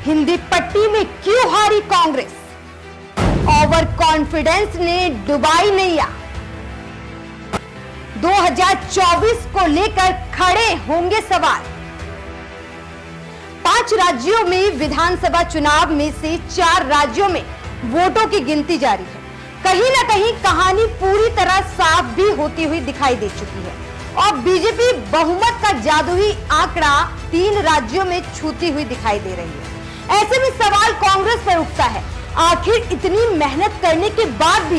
हिंदी पट्टी में क्यों हारी कांग्रेस? ओवर कॉन्फिडेंस ने डुबाई नैया। 2024 को लेकर खड़े होंगे सवाल। 5 राज्यों में विधानसभा चुनाव में से 4 राज्यों में वोटों की गिनती जारी है। कहीं ना कहीं कहानी पूरी तरह साफ भी होती हुई दिखाई दे चुकी है और बीजेपी बहुमत का जादुई आंकड़ा 3 राज्यों में छूती हुई दिखाई दे रही है। ऐसे में सवाल कांग्रेस पर उठता है, आखिर इतनी मेहनत करने के बाद भी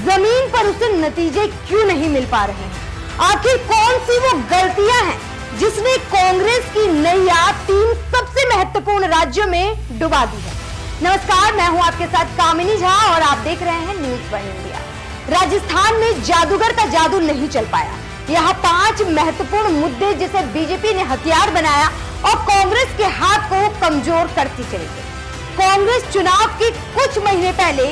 जमीन पर उसे नतीजे क्यों नहीं मिल पा रहे हैं? आखिर कौन सी वो गलतियां हैं जिसने कांग्रेस की नैया 3 सबसे महत्वपूर्ण राज्यों में डुबा दी है? नमस्कार, मैं हूं आपके साथ कामिनी झा और आप देख रहे हैं न्यूज़ 1 इंडिया। राजस्थान में जादूगर का जादू नहीं चल पाया। यहाँ 5 महत्वपूर्ण मुद्दे जिसे बीजेपी ने हथियार बनाया और कांग्रेस के हाथ को कमजोर करती चली गई। कांग्रेस चुनाव के कुछ महीने पहले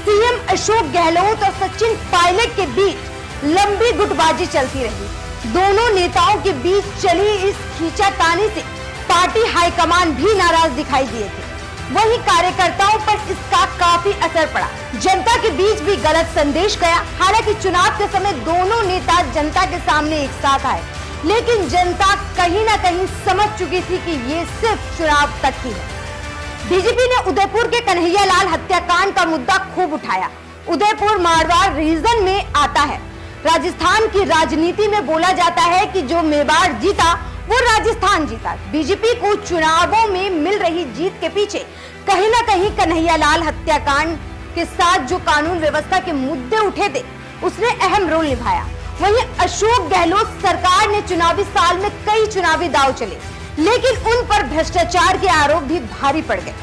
सीएम अशोक गहलोत और सचिन पायलट के बीच लंबी गुटबाजी चलती रही। दोनों नेताओं के बीच चली इस खींचातानी से पार्टी हाईकमान भी नाराज दिखाई दिए थे। वहीं कार्यकर्ताओं पर इसका काफी असर पड़ा। जनता के बीच भी गलत संदेश गया। हालांकि चुनाव के समय दोनों नेता जनता के सामने एक साथ आए, लेकिन जनता कहीं ना कहीं समझ चुकी थी कि ये सिर्फ चुनाव तक ही है। बीजेपी ने उदयपुर के कन्हैयालाल हत्याकांड का मुद्दा खूब उठाया। उदयपुर मारवाड़ रीजन में आता है। राजस्थान की राजनीति में बोला जाता है कि जो मेवाड़ जीता वो राजस्थान जीता। बीजेपी को चुनावों में मिल रही जीत के पीछे कहीं ना कहीं कन्हैयालाल हत्याकांड के साथ जो कानून व्यवस्था के मुद्दे उठे थे उसने अहम रोल निभाया। वहीं अशोक गहलोत सरकार ने चुनावी साल में कई चुनावी दांव चले, लेकिन उन पर भ्रष्टाचार के आरोप भी भारी पड़ गए।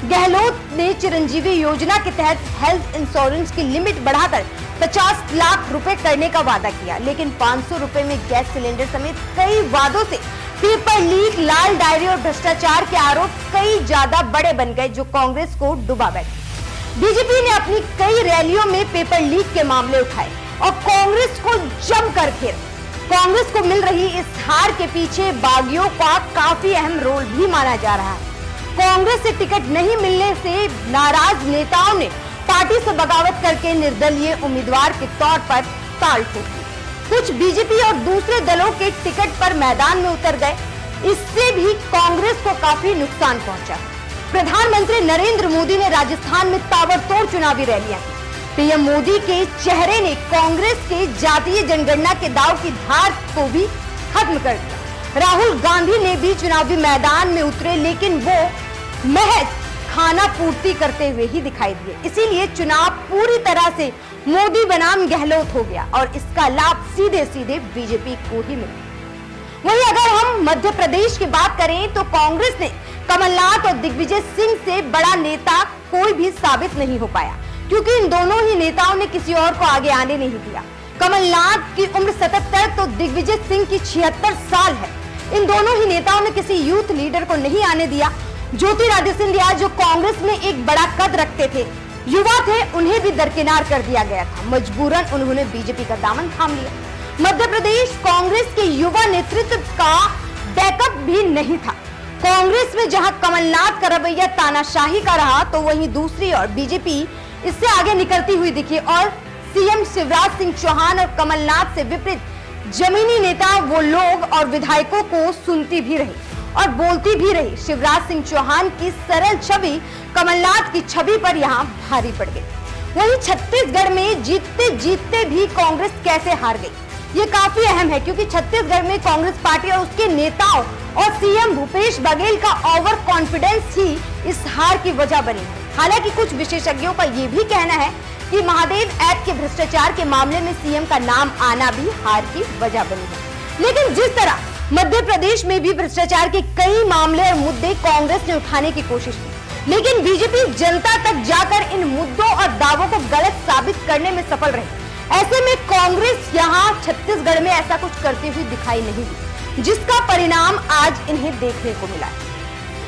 गहलोत ने चिरंजीवी योजना के तहत हेल्थ इंश्योरेंस की लिमिट बढ़ाकर 50 लाख रुपए करने का वादा किया, लेकिन 500 रुपए में गैस सिलेंडर समेत कई वादों से पेपर लीक, लाल डायरी और भ्रष्टाचार के आरोप कई ज्यादा बड़े बन गए जो कांग्रेस को डुबा बैठे। बीजेपी ने अपनी कई रैलियों में पेपर लीक के मामले उठाए और कांग्रेस को जमकर घेरा। कांग्रेस को मिल रही इस हार के पीछे बागियों का काफी अहम रोल भी माना जा रहा है। कांग्रेस से टिकट नहीं मिलने से नाराज नेताओं ने पार्टी से बगावत करके निर्दलीय उम्मीदवार के तौर पर ताल ठोक दी। कुछ बीजेपी और दूसरे दलों के टिकट पर मैदान में उतर गए। इससे भी कांग्रेस को काफी नुकसान पहुंचा। प्रधानमंत्री नरेंद्र मोदी ने राजस्थान में ताबड़तोड़ चुनावी रैलियां की। पीएम मोदी के चेहरे ने कांग्रेस के जातीय जनगणना के दाव की धार को भी खत्म कर दिया। राहुल गांधी ने भी चुनावी मैदान में उतरे, लेकिन वो महज खाना पूर्ति करते हुए ही दिखाई दिए। इसीलिए चुनाव पूरी तरह से मोदी बनाम गहलोत हो गया और इसका लाभ सीधे सीधे बीजेपी को ही मिला। वहीं अगर हम मध्य प्रदेश की बात करें तो कांग्रेस ने कमलनाथ और दिग्विजय सिंह से बड़ा नेता कोई भी साबित नहीं हो पाया, क्योंकि इन दोनों ही नेताओं ने किसी और को आगे आने नहीं दिया। कमलनाथ की उम्र 77 तो दिग्विजय सिंह की 76 साल है। इन दोनों ही नेताओं ने किसी यूथ लीडर को नहीं आने दिया। ज्योतिरादित्य सिंधिया जो कांग्रेस में एक बड़ा कद रखते थे, युवा थे, उन्हें भी दरकिनार कर दिया गया था। मजबूरन उन्होंने बीजेपी का दामन थाम लिया। मध्य प्रदेश कांग्रेस के युवा नेतृत्व का बैकअप भी नहीं था। कांग्रेस में जहां कमलनाथ का रवैया तानाशाही का रहा, तो वहीं दूसरी ओर बीजेपी इससे आगे निकलती हुई दिखी और सीएम शिवराज सिंह चौहान और कमलनाथ से विपरीत जमीनी नेता वो लोग और विधायकों को सुनती भी रही और बोलती भी रही। शिवराज सिंह चौहान की सरल छवि कमलनाथ की छवि पर यहाँ भारी पड़ गई। वहीं छत्तीसगढ़ में जीतते जीतते भी कांग्रेस कैसे हार गई, ये काफी अहम है, क्योंकि छत्तीसगढ़ में कांग्रेस पार्टी और उसके नेताओं और सीएम भूपेश बघेल का ओवर कॉन्फिडेंस ही इस हार की वजह बनी। हालांकि कुछ विशेषज्ञों का ये भी कहना है कि महादेव ऐप के भ्रष्टाचार के मामले में सीएम का नाम आना भी हार की वजह बनी है। लेकिन जिस तरह मध्य प्रदेश में भी भ्रष्टाचार के कई मामले और मुद्दे कांग्रेस ने उठाने की कोशिश की, लेकिन बीजेपी जनता तक जाकर इन मुद्दों और दावों को गलत साबित करने में सफल रही। ऐसे में कांग्रेस यहाँ छत्तीसगढ़ में ऐसा कुछ करती हुई दिखाई नहीं दी, जिसका परिणाम आज इन्हें देखने को मिला है।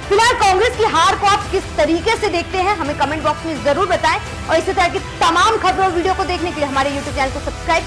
फिलहाल कांग्रेस की हार को आप किस तरीके से देखते हैं, हमें कमेंट बॉक्स में जरूर बताएं और इसी तरह की तमाम खबरों और वीडियो को देखने के लिए हमारे YouTube चैनल को सब्सक्राइब